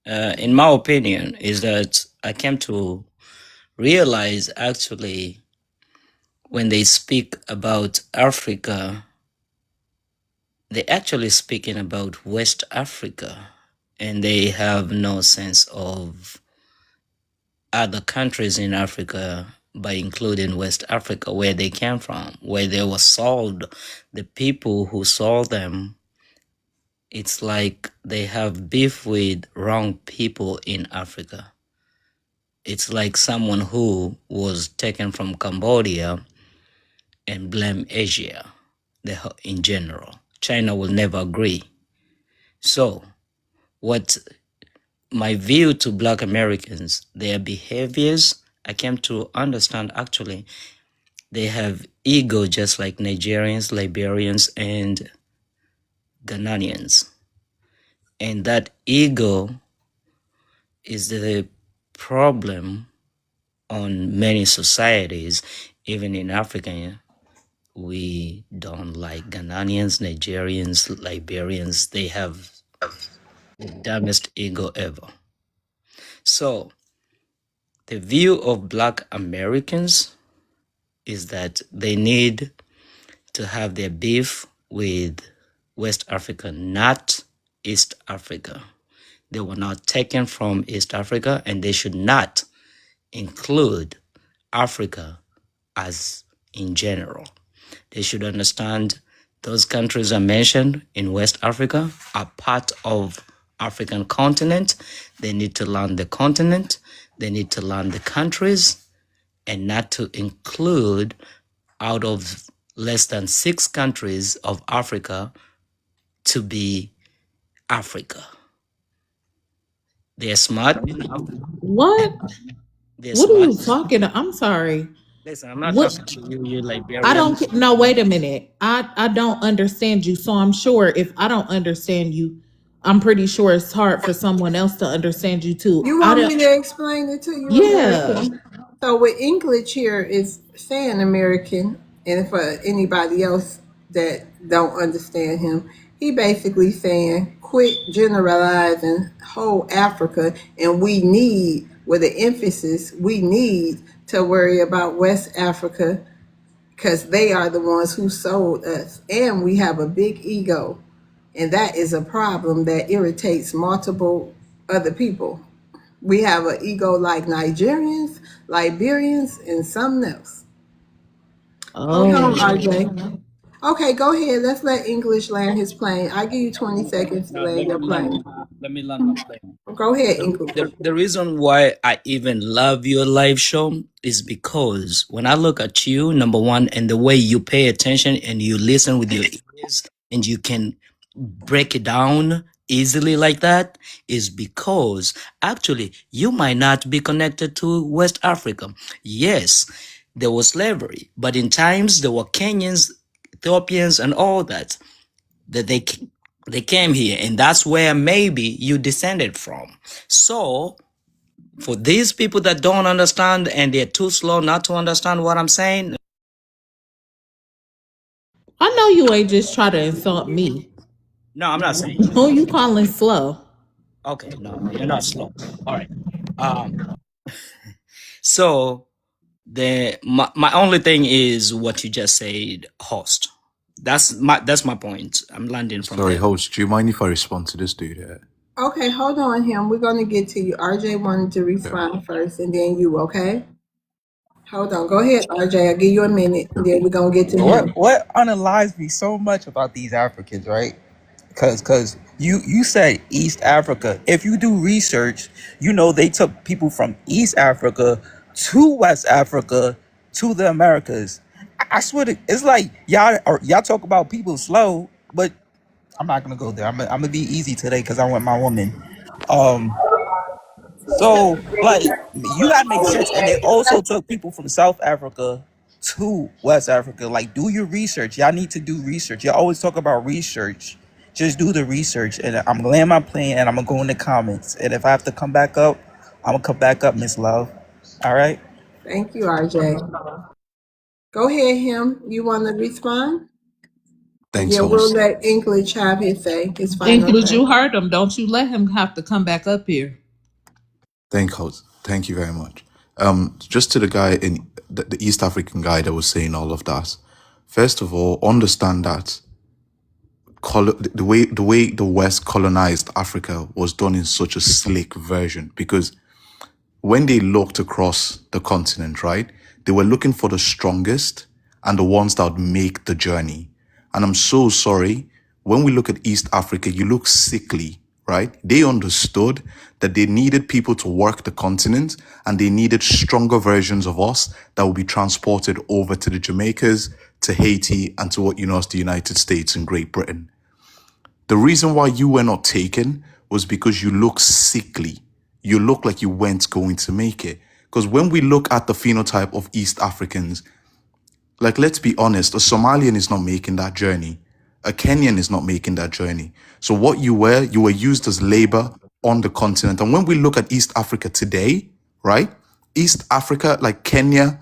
in my opinion, is that I came to realize actually when they speak about Africa, they actually speaking about West Africa, and they have no sense of other countries in Africa by including West Africa, where they came from, where they were sold. The people who sold them, it's like they have beef with wrong people in Africa. It's like someone who was taken from Cambodia and blame Asia in general. China will never agree. So, what my view to Black Americans, their behaviors, I came to understand actually they have ego just like Nigerians, Liberians, and Ghanaians. And that ego is the problem on many societies, even in Africa. We don't like Ghanaians, Nigerians, Liberians. They have the dumbest ego ever. So the view of Black Americans is that they need to have their beef with West Africa, not East Africa. They were not taken from East Africa, and they should not include Africa as in general. They should understand those countries I mentioned in West Africa are part of African continent. They need to learn the continent. They need to learn the countries, and not to include out of less than 6 countries of Africa to be Africa. They're smart enough. What? They're What are smart. you talking? I'm sorry. Listen, I'm not What? talking to you, you I Liberian. don't. No, wait a minute. I don't understand you. So I'm sure if I don't understand you, I'm pretty sure it's hard for someone else to understand you too. You I want me don't. to explain it to you, Yeah. American? So with English here is saying American, and for anybody else that don't understand him, he basically saying quit generalizing whole Africa, and we need, with the emphasis, we need to worry about West Africa because they are the ones who sold us, and we have a big ego, and that is a problem that irritates multiple other people. We have an ego like Nigerians, Liberians, and something else. Hold Oh. on, RJ. Okay, go ahead. Let's let English land his plane. I give you 20 seconds to Now, land your plane. let me land my plane. Go ahead, The, English. the reason why I even love your live show is because when I look at you, number one, and the way you pay attention and you listen with your ears and you can break it down easily like that, is because actually you might not be connected to West Africa. Yes, there was slavery, but in times there were Kenyans, Ethiopians, and all that they came here, and that's where maybe you descended from. So for these people that don't understand and they're too slow not to understand what I'm saying, I know you ain't just try to insult me. no, I'm not saying Who you calling slow? okay, no, you're not slow. All right. Um, so my only thing is what you just said, host. That's my point. I'm landing from Sorry, there. host, do you mind if I respond to this dude here? Okay, hold on, him. We're going to get to you. RJ wanted to respond first, and then you, okay? Hold on. Go ahead, RJ. I'll give you a minute, and then we're going to get to him. What underlies me so much about these Africans, right? Because you said East Africa. If you do research, you know they took people from East Africa to West Africa to the Americas. I swear to, it's like y'all talk about people slow, but I'm not gonna go there. I'm gonna be easy today because I want my woman. Um, so like you gotta make sense, and they also took people from South Africa to West Africa. Like, do your research. Y'all need to do research. Y'all always talk about research. Just do the research, and I'm gonna land my plane, and I'm gonna go in the comments. And if I have to come back up, I'm gonna come back up, Miss Love. All right. Thank you, RJ. Go ahead, him. You want to respond? Thanks, Yeah, we'll host. let English have his say, his final English, say. you heard him. Don't you let him have to come back up here. Thank host. Thank you very much. Just to the guy in the East African guy that was saying all of that. First of all, understand that the way the West colonized Africa was done in such a slick version, because when they looked across the continent, right, they were looking for the strongest and the ones that would make the journey. And I'm so sorry, when we look at East Africa, you look sickly, right? They understood that they needed people to work the continent, and they needed stronger versions of us that would be transported over to the Jamaicas, to Haiti, and to what you know as the United States and Great Britain. The reason why you were not taken was because you look sickly. You look like you weren't going to make it. Because when we look at the phenotype of East Africans, like, let's be honest, a Somalian is not making that journey. A Kenyan is not making that journey. So what you were used as labor on the continent. And when we look at East Africa today, right? East Africa, like Kenya,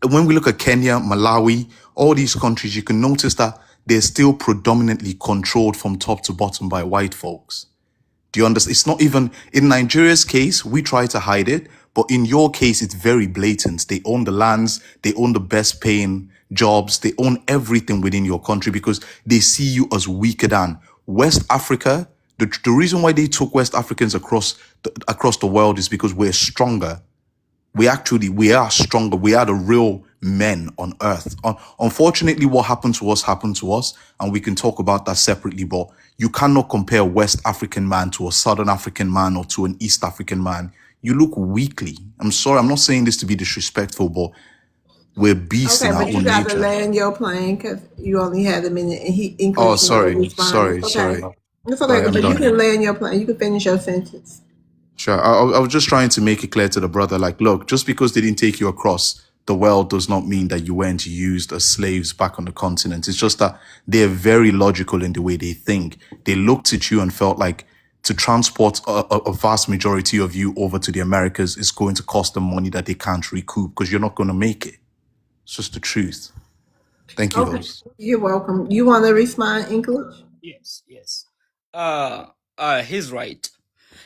when we look at Kenya, Malawi, all these countries, you can notice that they're still predominantly controlled from top to bottom by white folks. Do you understand? It's not even, in Nigeria's case, we try to hide it, but in your case, it's very blatant. They own the lands, they own the best paying jobs, they own everything within your country because they see you as weaker than West Africa. The reason why they took West Africans across the world is because we're stronger. We are stronger. We are the real men on earth. Unfortunately, what happened to us, and we can talk about that separately, but you cannot compare a West African man to a Southern African man or to an East African man. You look weakly. I'm sorry, I'm not saying this to be disrespectful, but we're beasts Okay, in our but you own got to nature. land your plane because you only had a minute, and Oh, English never sorry, responded. sorry, Okay, sorry. it's Sorry, okay, I'm but you done. can land your plane. You can finish your sentence. Sure. I was just trying to make it clear to the brother, like, look, just because they didn't take you across the world does not mean that you weren't used as slaves back on the continent. It's just that they're very logical in the way they think. They looked at you and felt like to transport a vast majority of you over to the Americas is going to cost them money that they can't recoup because you're not going to make it. It's just the truth. Thank you, Okay, host. you're welcome. You want to respond, English? Yes, yes. He's right.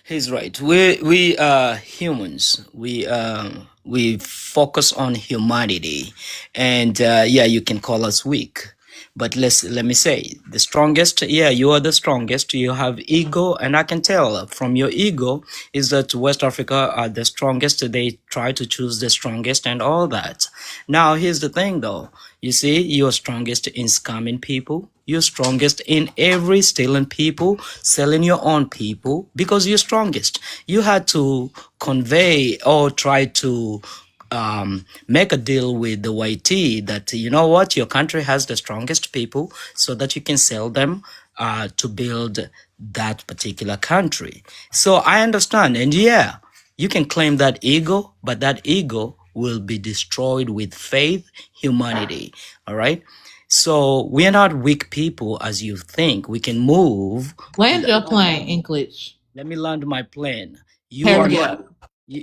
He's right. We are humans. We focus on humanity, and yeah, you can call us weak. But let me say, the strongest. Yeah, you are the strongest. You have ego, and I can tell from your ego is that West Africa are the strongest. They try to choose the strongest and all that. Now, here's the thing, though. You see, you're strongest in scamming people. You're strongest in every stealing people, selling your own people, because you're strongest. You had to convey or try to make a deal with the YT that, you know what, your country has the strongest people so that you can sell them to build that particular country. So I understand. And yeah, you can claim that ego, but that ego will be destroyed with faith, humanity. All right. So we are not weak people as you think. We can move. Land your plane, English. Let me land my plane. You are Hurry not. up.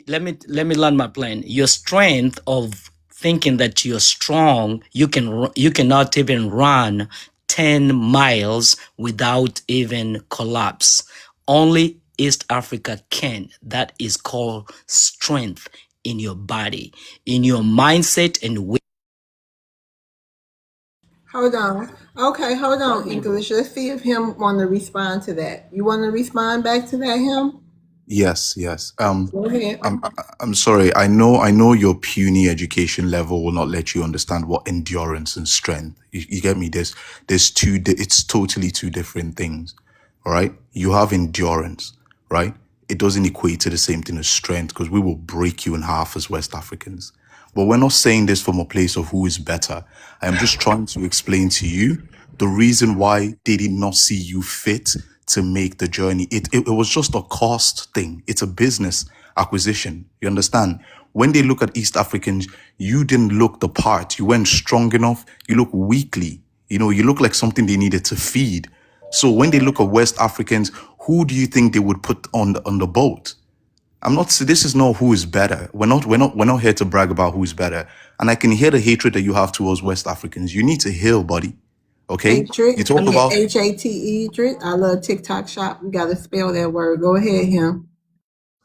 Let me land my plane. Your strength of thinking that you're strong, you cannot even run 10 miles without even collapse. Only East Africa can. That is called strength in your body, in your mindset and will. Hold on. Okay, hold on, English. Let's see if him want to respond to that. You want to respond back to that, him? Yes, yes. Go ahead. I'm sorry. I know your puny education level will not let you understand what endurance and strength. You get me? It's totally two different things. All right. You have endurance, right? It doesn't equate to the same thing as strength because we will break you in half as West Africans. But we're not saying this from a place of who is better. I am just trying to explain to you the reason why they did not see you fit to make the journey. It was just a cost thing. It's a business acquisition. You understand? When they look at East Africans, you didn't look the part. You weren't strong enough. You look weakly. You look like something they needed to feed. So when they look at West Africans, who do you think they would put on the boat? I'm not. This is not who is better. We're not here to brag about who's better. And I can hear the hatred that you have towards West Africans. You need to heal, buddy. Okay, you Hatred. I talk mean, about Hate. I love TikTok shop. You got to spell that word. Go ahead, him.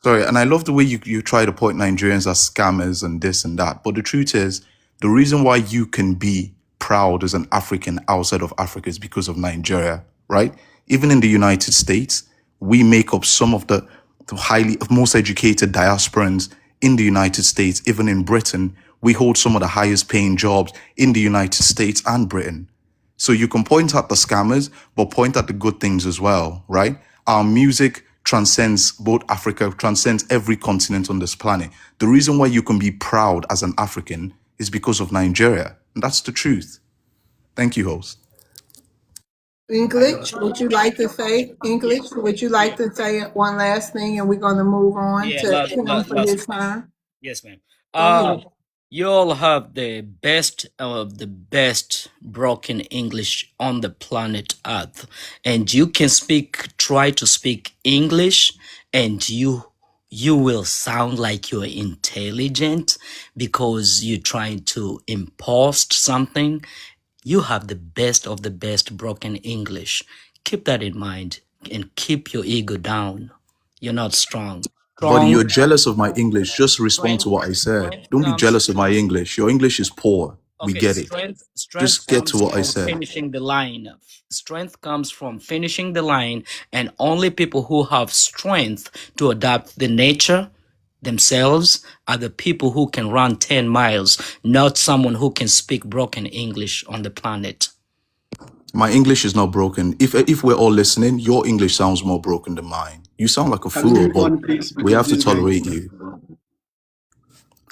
sorry, and I love the way you try to point Nigerians as scammers and this and that. But the truth is, the reason why you can be proud as an African outside of Africa is because of Nigeria, right? Even in the United States, we make up some of the highly most educated diasporans in the United States. Even in Britain, we hold some of the highest paying jobs in the United States and Britain. So you can point at the scammers, but point at the good things as well, right? Our music transcends both Africa, transcends every continent on this planet. The reason why you can be proud as an African is because of Nigeria. And that's the truth. Thank you, host. English, would you like to say? English, would you like to say one last thing and we're going to move on Yeah, to him for his turn? yes, ma'am. Go ahead. You all have the best of the best broken English on the planet Earth, and you can try to speak English, and you will sound like you're intelligent because you're trying to impose something. You have the best of the best broken English. Keep that in mind and keep your ego down. You're not strong. Buddy, Strong you're jealous of my English. Just respond to strength what I said. strength Don't be comes jealous of my English. Your English is poor. We okay, get it. strength Just get to comes what I from said. finishing the line. Strength comes from finishing the line, and only people who have strength to adapt the nature themselves are the people who can run 10 miles, not someone who can speak broken English on the planet. My English is not broken. If we're all listening, your English sounds more broken than mine. You sound like a Can we fool, move but on, please? we have Because to this guy tolerate is. you.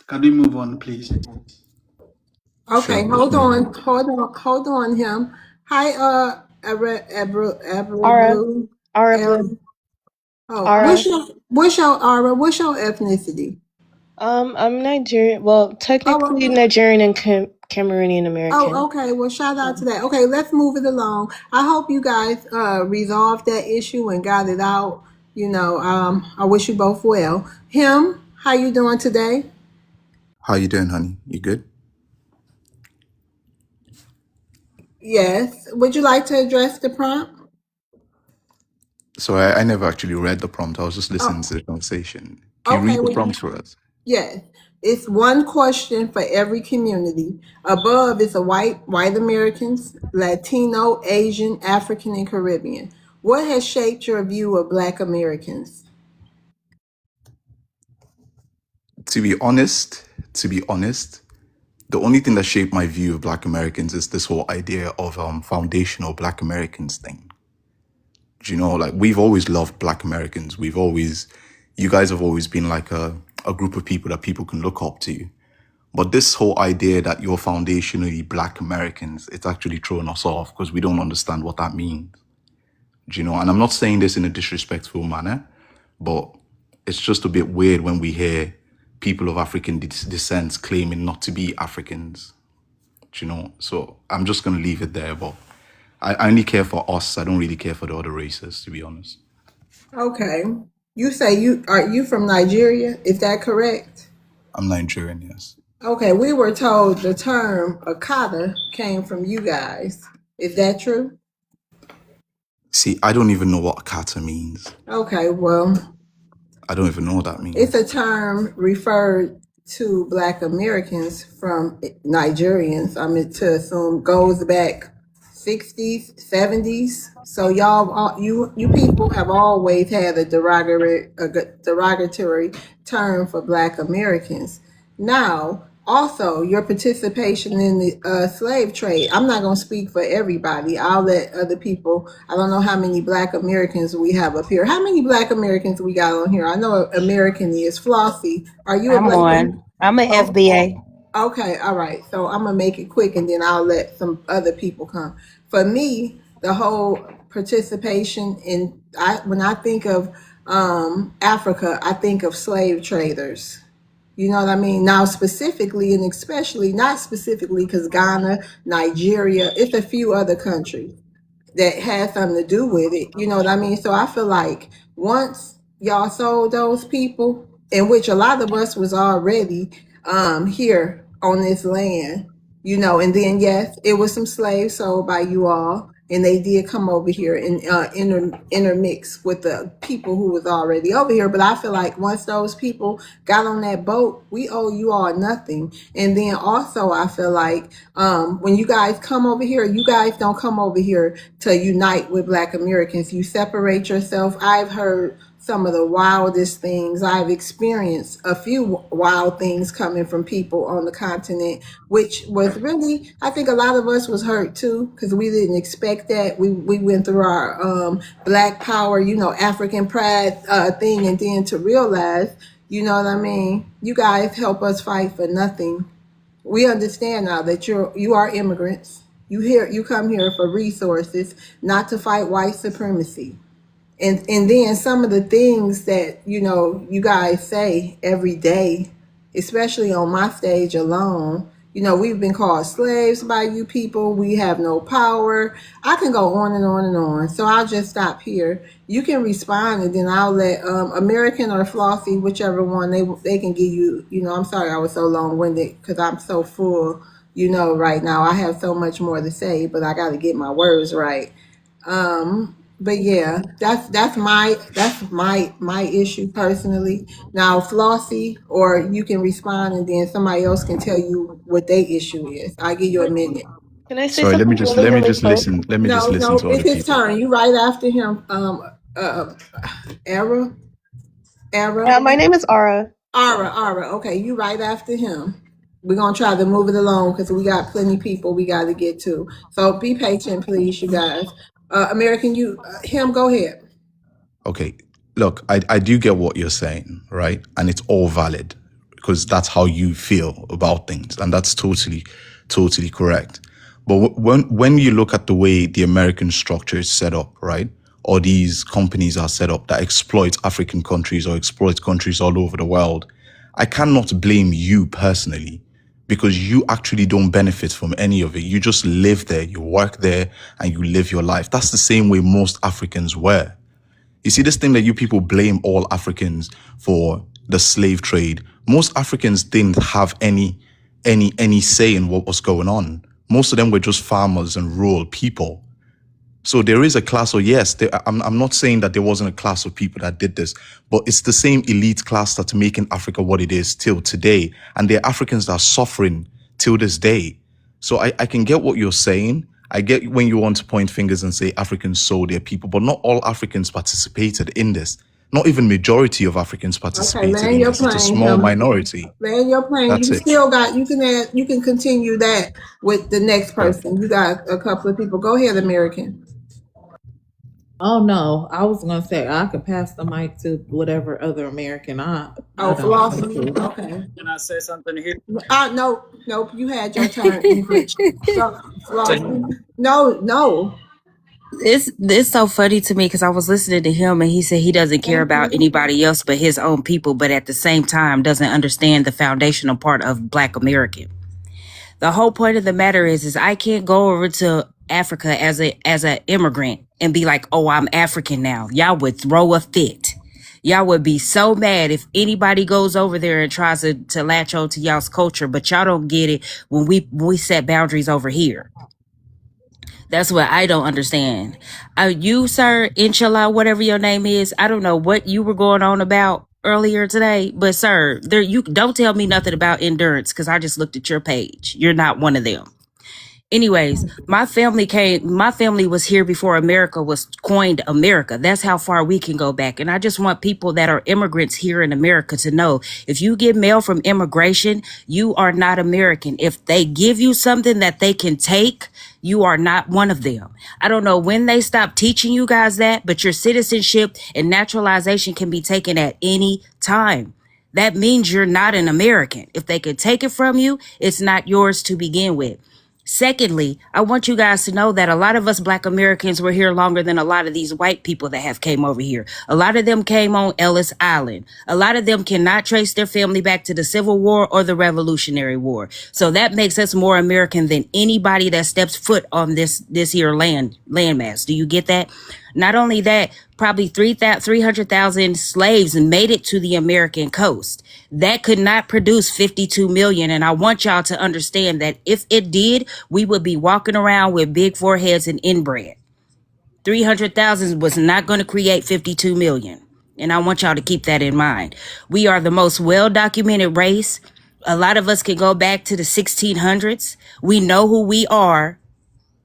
Can we move on, please? Okay, Sure. hold on, him. Hi, Abra Aura, Blue. Aura Aaron. Blue, Oh, Aura. what's your ethnicity? I'm Nigerian. Well, Oh, technically Nigerian and Cameroonian American. okay. Well, shout out to that. Okay, let's move it along. I hope you guys resolved that issue and got it out. I wish you both well. Him, how you doing today? How you doing, honey? You good? Yes. Would you like to address the prompt? So I never actually read the prompt. I was just listening Oh, to the conversation. Can you okay. read the Well, prompt for us? yes. It's one question for every community. Above is white Americans, Latino, Asian, African, and Caribbean. What has shaped your view of Black Americans? To be honest, the only thing that shaped my view of Black Americans is this whole idea of foundational Black Americans thing. Do you know, like we've always loved Black Americans. You guys have always been like a group of people that people can look up to. But this whole idea that you're foundationally Black Americans, it's actually throwing us off because we don't understand what that means. Do you know? And I'm not saying this in a disrespectful manner, but it's just a bit weird when we hear people of African descent claiming not to be Africans. Do you know? So I'm just going to leave it there. But I only care for us. I don't really care for the other races, to be honest. Okay. You say you from Nigeria? Is that correct? I'm Nigerian, yes. Okay, we were told the term Akata came from you guys. Is that true? See, I don't even know what kata means. Okay, well, I don't even know what that means. it's a term referred to Black Americans from Nigerians. I mean, to assume goes back 60s, 70s. So you people have always had a derogatory term for Black Americans. Now, also your participation in the slave trade. I'm not going to speak for everybody. I'll let other people. I don't know how many Black Americans we have up here. How many Black Americans we got on here? I know American is Flossie. Are you a I'm Black? on. I'm an Oh, FBA. okay, all right. So I'm gonna make it quick, and then I'll let some other people come. For me, the whole participation in when I think of Africa, I think of slave traders. You know what I mean? Now, specifically and especially, not specifically because Ghana, Nigeria, it's a few other countries that has something to do with it. You know what I mean? So I feel like once y'all sold those people, in which a lot of us was already here on this land, you know, and then yes, it was some slaves sold by you all, and they did come over here and intermix with the people who was already over here. But I feel like once those people got on that boat, we owe you all nothing. And then also, I feel like when you guys come over here, you guys don't come over here to unite with Black Americans. You separate yourself. I've heard some of the wildest things. I've experienced a few wild things coming from people on the continent, which was really, I think a lot of us was hurt too, because we didn't expect that. We went through our Black Power, you know, African pride thing, and then to realize, you know what I mean, you guys help us fight for nothing. We understand now that you are immigrants. You come here for resources, not to fight white supremacy. And then some of the things that, you know, you guys say every day, especially on my stage alone, you know, we've been called slaves by you people. We have no power. I can go on and on and on. So I'll just stop here. You can respond, and then I'll let American or Flossie, whichever one, they can give you, you know, I'm sorry I was so long-winded because I'm so full, you know, right now. I have so much more to say, but I got to get my words right. But yeah, that's my issue personally. Now, Flossie, or you can respond, and then somebody else can tell you what their issue is. I'll give you a minute. Can I say Sorry, let me something just really, let me really just quick? listen. Let me just No, listen to it's other his people. turn. You right after him. Era. My name is Ara. Ara. Okay, you right after him. We're gonna try to move it along because we got plenty people we got to get to. So be patient, please, you guys. American, him, go ahead. Okay, look, I do get what you're saying, right? And it's all valid because that's how you feel about things. And that's totally correct. But when you look at the way the American structure is set up, right? Or these companies are set up that exploit African countries or exploit countries all over the world, I cannot blame you personally because you actually don't benefit from any of it. You just live there, you work there, and you live your life. That's the same way most Africans were. You see, this thing that you people blame all Africans for the slave trade. Most Africans didn't have any say in what was going on. Most of them were just farmers and rural people. So there is a class, or yes, I'm not saying that there wasn't a class of people that did this, but it's the same elite class that's making Africa what it is till today. And there are Africans that are suffering till this day. So I can get what you're saying. I get when you want to point fingers and say Africans sold their people, but not all Africans participated in this. Not even majority of Africans participated in this. It's a small minority. Land your plane. That's You it. still got, you can continue that with the next person. You got a couple of people. Go ahead, American. Oh no, I was gonna say I could pass the mic to whatever other American Flossie. Okay. Can I say something here? Nope. You had your turn. Flossie. No. It's so funny to me because I was listening to him and he said he doesn't care about anybody else but his own people, but at the same time doesn't understand the foundational part of Black American. The whole point of the matter is I can't go over to Africa as an immigrant and be like, oh, I'm African now. Y'all would throw a fit. Y'all would be so mad if anybody goes over there and tries to latch on to y'all's culture, but y'all don't get it when we set boundaries over here. That's what I don't understand. You, sir, inshallah, whatever your name is, I don't know what you were going on about earlier today, but sir, you don't tell me nothing about endurance because I just looked at your page. You're not one of them. Anyways, my family was here before America was coined America. That's how far we can go back. And I just want people that are immigrants here in America to know, if you get mail from immigration, you are not American. If they give you something that they can take, you are not one of them. I don't know when they stop teaching you guys that, but your citizenship and naturalization can be taken at any time. That means you're not an American. If they could take it from you, it's not yours to begin with. Secondly, I want you guys to know that a lot of us Black Americans were here longer than a lot of these white people that have came over here. A lot of them came on Ellis Island. A lot of them cannot trace their family back to the Civil War or the Revolutionary War. So that makes us more American than anybody that steps foot on this here landmass. Do you get that? Not only that, probably 300,000 slaves made it to the American coast. That could not produce 52 million. And I want y'all to understand that if it did, we would be walking around with big foreheads and inbred. 300,000 was not going to create 52 million. And I want y'all to keep that in mind. We are the most well-documented race. A lot of us can go back to the 1600s. We know who we are.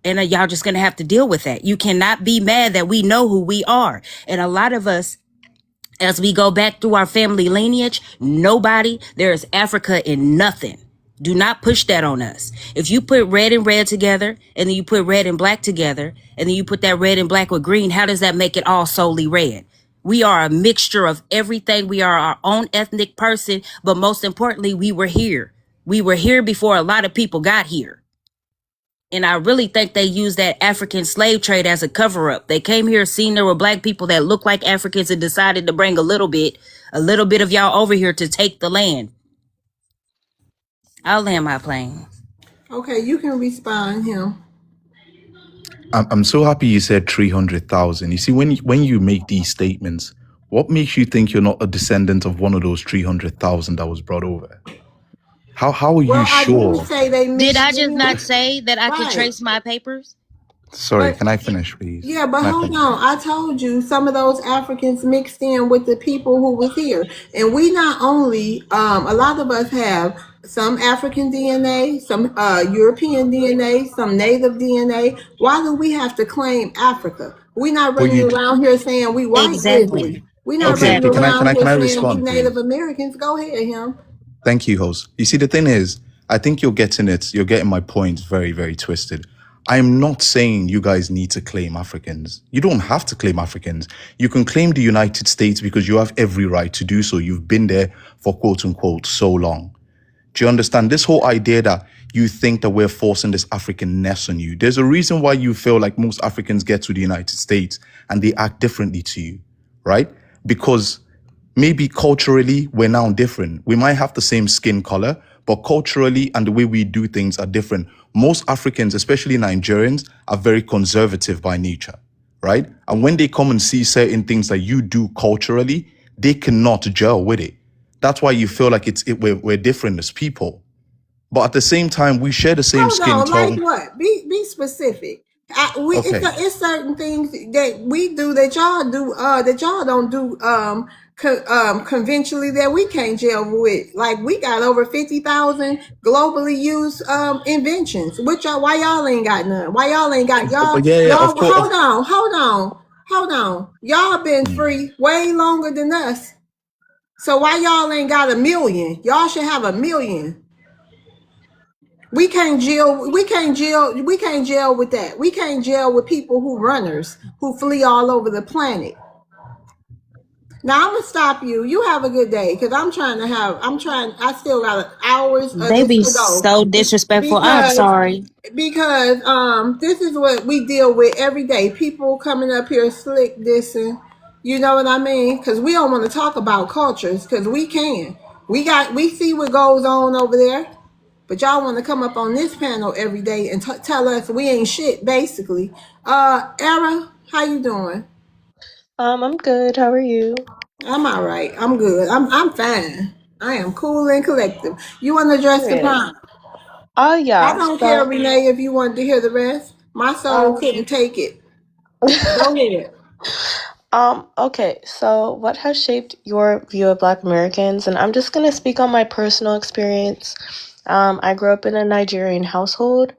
And y'all just going to have to deal with that. You cannot be mad that we know who we are. And a lot of us, as we go back through our family lineage, there is Africa in nothing. Do not push that on us. If you put red and red together, and then you put red and black together, and then you put that red and black with green, how does that make it all solely red? We are a mixture of everything. We are our own ethnic person, but most importantly, we were here. We were here before a lot of people got here. And I really think they used that African slave trade as a cover up. They came here, seen there were black people that looked like Africans, and decided to bring a little bit of y'all over here to take the land. I'll land my plane. Okay, you can respond him. I'm so happy you said 300,000. You see, when you make these statements, what makes you think you're not a descendant of one of those 300,000 that was brought over? How are you Well, I didn't sure? say they Did I mixed just in. not say that I could Right. trace my papers? Sorry, But can I finish, please? yeah, but Can I hold finish? on. I told you some of those Africans mixed in with the people who was here. And we not only, a lot of us have some African DNA, some European DNA, some native DNA. Why do we have to claim Africa? We not But running you around here saying we white, is we? Exactly. We not okay? running Okay, can I Exactly. can around I here can I saying we respond, Native please? Americans. Go ahead, him. Thank you, host. You see, the thing is, I think you're getting it. You're getting my point very, very twisted. I'm not saying you guys need to claim Africans. You don't have to claim Africans. You can claim the United States because you have every right to do so. You've been there for quote unquote so long. Do you understand this whole idea that you think that we're forcing this African-ness on you? There's a reason why you feel like most Africans get to the United States and they act differently to you, right? Because maybe culturally we're now different. We might have the same skin color, but culturally and the way we do things are different. Most Africans, especially Nigerians, are very conservative by nature, right? And when they come and see certain things that you do culturally, they cannot gel with it. That's why you feel like we're different as people. But at the same time, we share the same Hold skin on, like tone. what? Be specific. Okay. It's certain things that we do that y'all do that y'all don't do conventionally that we can't gel with. Like we got over 50,000 globally used inventions. Which y'all, why y'all ain't got none? Why y'all ain't got y'all? But yeah, Y'all of course. hold on. Y'all been free way longer than us. So why y'all ain't got 1 million? Y'all should have 1 million. We can't gel with that. We can't gel with people who runners who flee all over the planet. Now I'm gonna stop you. You have a good day, because I still got hours of They this be to go. so disrespectful. I'm Because sorry. this is what we deal with every day. People coming up here slick dissing. You know what I mean? Because we don't want to talk about cultures, because we can. We see what goes on over there. But y'all want to come up on this panel every day and tell us we ain't shit, basically. Era, how you doing? I'm good. How are you? I'm all right. I'm good. I'm fine. I am cool and collective. You want to address the Good. prompt? I Yeah. don't care, So, Renee, if you wanted to hear the rest. My soul um, couldn't take it. Go ahead. okay. So, what has shaped your view of Black Americans? And I'm just gonna speak on my personal experience. I grew up in a Nigerian household.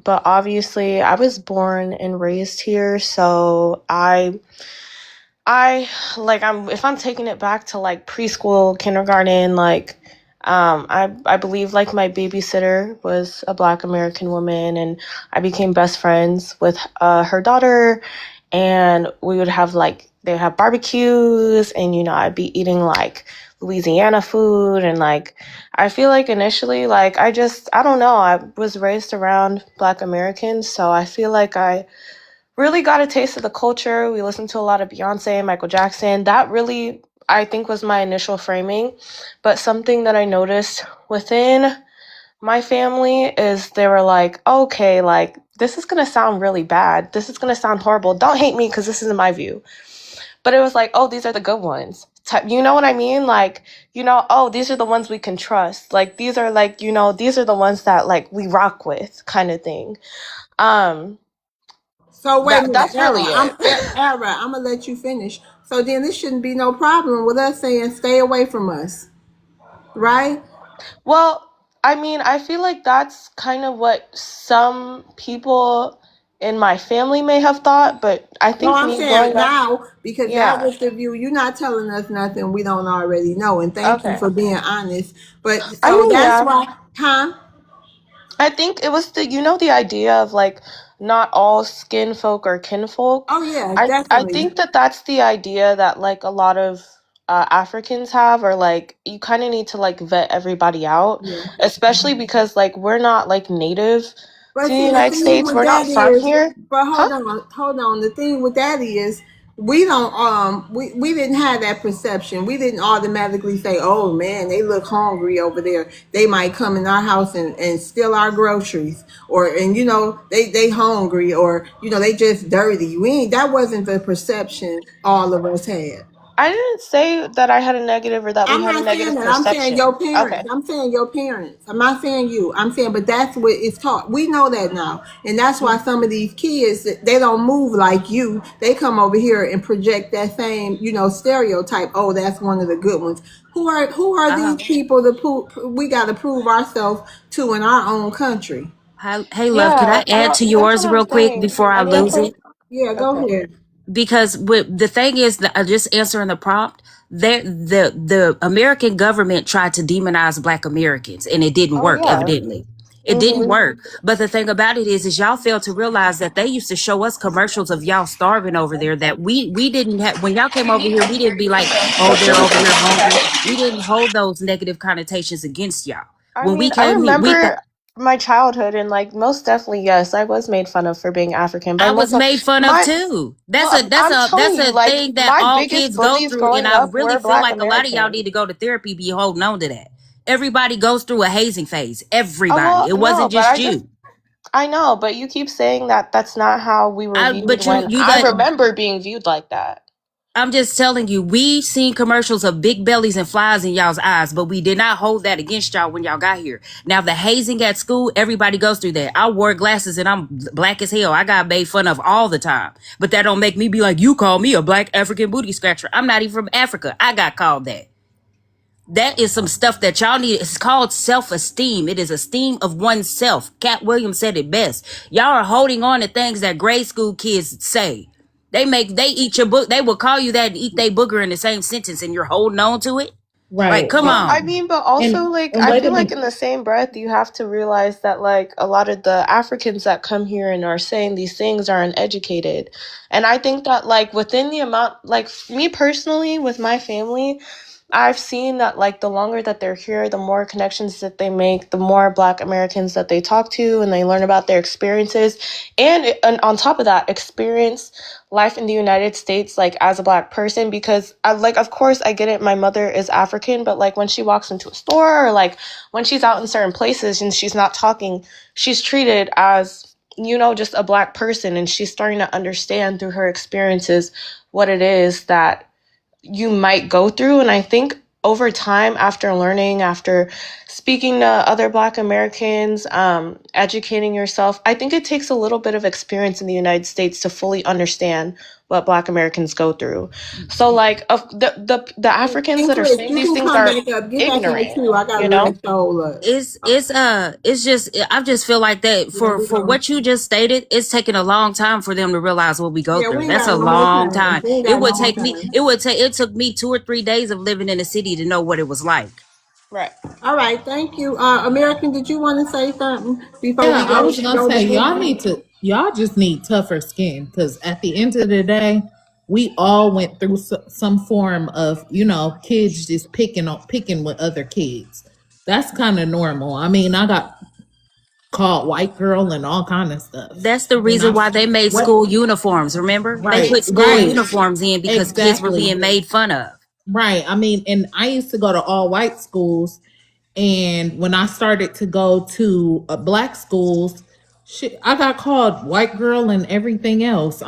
But obviously I was born and raised here, so I like if I'm taking it back to like preschool, kindergarten, like I believe like my babysitter was a Black American woman, and I became best friends with her daughter, and we would have like they would have barbecues, and I'd be eating like Louisiana food, and like I feel like initially like I don't know, I was raised around Black Americans, so I feel like I really got a taste of the culture. We listened to a lot of Beyonce, Michael Jackson. That really, I think, was my initial framing. But something that I noticed within my family is they were like, okay, like this is going to sound really bad. This is going to sound horrible. Don't hate me because this isn't my view. But it was like, oh, these are the good ones. You know what I mean? Like, oh, these are the ones we can trust. Like, these are like, these are the ones that like we rock with, kind of thing. Um, So wait a minute, that's really it. Era, I'm gonna let you finish. So then this shouldn't be no problem with us saying stay away from us, right? Well, I mean, I feel like that's kind of what some people in my family may have thought, but I No, think I'm me saying growing up, now because that yeah. was the view. You're not telling us nothing we don't already know, and thank you Okay. for being honest. But I so mean, that's yeah. why, huh? I think it was the idea of like not all skin folk are kinfolk. Oh yeah, I definitely. think that that's the idea that like a lot of Africans have, or like you kind of need to like vet everybody out, Yeah. especially because like we're not like native to But the see, the United thing States. with We're that not from is, here. but Huh? hold on. The thing with that is, we don't, we didn't have that perception. We didn't automatically say, oh man, they look hungry over there. They might come in our house and steal our groceries, and they hungry, or they just dirty. We ain't, that wasn't the perception all of us had. I didn't say that I had a negative or that we I'm had a not saying negative that. I'm saying your perception. parents. Okay. I'm saying your parents. I'm not saying you. I'm saying, but that's what it's taught. We know that now, and that's why some of these kids, they don't move like you. They come over here and project that same, stereotype. Oh, that's one of the good ones. Who are Uh, these people to we got to prove ourselves to in our own country? hey, love, could Yeah, I add to that's what yours I'm real quick saying. before I I think lose Okay. it? that Yeah, go okay. ahead. Because the thing is that just answering the prompt, the American government tried to demonize Black Americans, and it didn't Oh work. yeah. Evidently, it didn't Mhm. work. But the thing about it is y'all fail to realize that they used to show us commercials of y'all starving over there. That we didn't have when y'all came over here. We didn't be like, oh, they're over here hungry. We didn't hold those negative connotations against y'all. I When we mean, I came here, remember my childhood, and like most definitely, yes, I was made fun of for being African by I was Muslim. made fun of My too. well, That's I'm a telling you, like thing that my all biggest kids go bullies through, and growing I up really were feel Black like a lot of y'all Americans. need to go to therapy, be holding on to that. Everybody goes through a hazing phase. Oh Everybody. well, It no, wasn't but just you. I know, but you keep saying that that's not how we were viewed But you when you I got remember being viewed like that. I'm just telling you, we seen commercials of big bellies and flies in y'all's eyes, but we did not hold that against y'all when y'all got here. Now, the hazing at school, everybody goes through that. I wore glasses and I'm black as hell. I got made fun of all the time. But that don't make me be like, you call me a Black African booty scratcher. I'm not even from Africa. I got called that. That is some stuff that y'all need. It's called self-esteem. It is esteem of oneself. Cat Williams said it best. Y'all are holding on to things that grade school kids say. They eat your book. They will call you that and eat they booger in the same sentence, and you're holding on to it. Like, Right. come Well, I on. mean, but also, like, And I wait a feel like minute. in the same breath, you have to realize that, like, a lot of the Africans that come here and are saying these things are uneducated. And I think that, like, within the amount, like, me personally, with my family, I've seen that like the longer that they're here, the more connections that they make, the more Black Americans that they talk to, and they learn about their experiences, and on top of that, experience life in the United States like as a Black person. Because I like, of course, I get it. My mother is African, but like when she walks into a store or like when she's out in certain places and she's not talking, she's treated as just a Black person, and she's starting to understand through her experiences what it is that you might go through. And I think over time, after learning, after speaking to other Black Americans, educating yourself, I think it takes a little bit of experience in the United States to fully understand what Black Americans go through. So like of the Africans And that are Chris, saying you these can things come are back up. Get back in the ignorant, queue. I got you to know? let Soul up. It's just I just feel like that Yeah, for we don't. what you just stated, it's taking a long time for them to realize what we go Yeah, we through. ain't That's got a no more long time. time. We ain't It got no would more take me time. it took me 2 or 3 days of living in the city to know what it was like. Right. All right, thank you. American, did you want to say something before we Yeah, I go was gonna go to say India? y'all just need tougher skin because at the end of the day, we all went through some form of kids just picking with other kids. That's kind of normal. I mean, I got called white girl and all kind of stuff. That's the And reason I why they made what school uniforms. Remember, they right, put school right, uniforms in because kids were exactly. being made fun of. Right. I mean, and I used to go to all white schools. And when I started to go to black schools, Shit, I got called white girl and everything else.